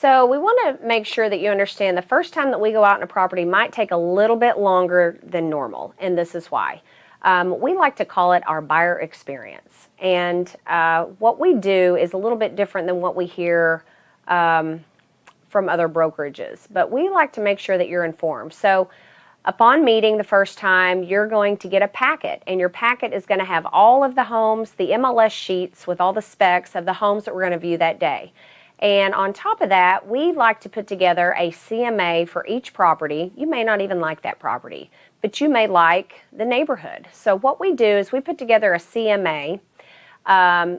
So we want to make sure that you understand the first time that we go out in a property might take a little bit longer than normal, and this is why. We like to call it our buyer experience. And what we do is a little bit different than what we hear from other brokerages. But we like to make sure that you're informed. So upon meeting the first time, you're going to get a packet. And your packet is going to have all of the homes, the MLS sheets with all the specs of the homes that we're going to view that day. And on top of that, we like to put together a CMA for each property. You may not even like that property, but you may like the neighborhood. So what we do is we put together a CMA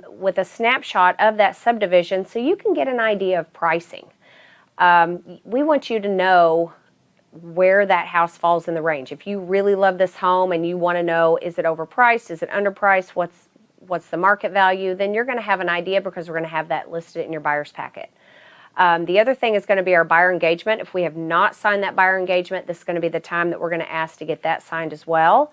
with a snapshot of that subdivision so you can get an idea of pricing. We want you to know where that house falls in the range. If you really love this home and you want to know, is it overpriced, is it underpriced, what's the market value, then you're going to have an idea because we're going to have that listed in your buyer's packet. The other thing is going to be our buyer engagement. If we have not signed that buyer engagement, this is going to be the time that we're going to ask to get that signed as well.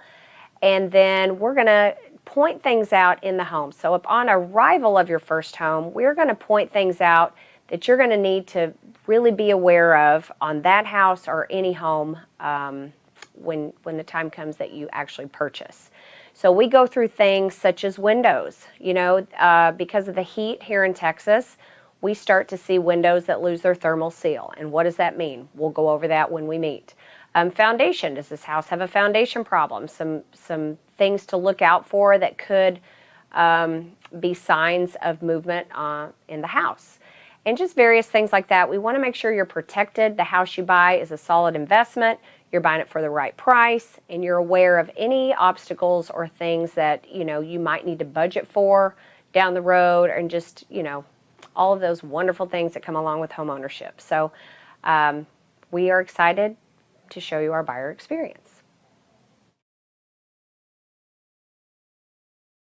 And then we're going to point things out in the home. So upon arrival of your first home, we're going to point things out that you're going to need to really be aware of on that house or any home when the time comes that you actually purchase. So we go through things such as windows. You know, because of the heat here in Texas, we start to see windows that lose their thermal seal. And what does that mean? We'll go over that when we meet. Foundation. Does this house have a foundation problem? Some things to look out for that could be signs of movement in the house. And just various things like that. We want to make sure you're protected. The house you buy is a solid investment. You're buying it for the right price, and you're aware of any obstacles or things that, you know, you might need to budget for down the road, and just, you know, all of those wonderful things that come along with home ownership. So we are excited to show you our buyer experience.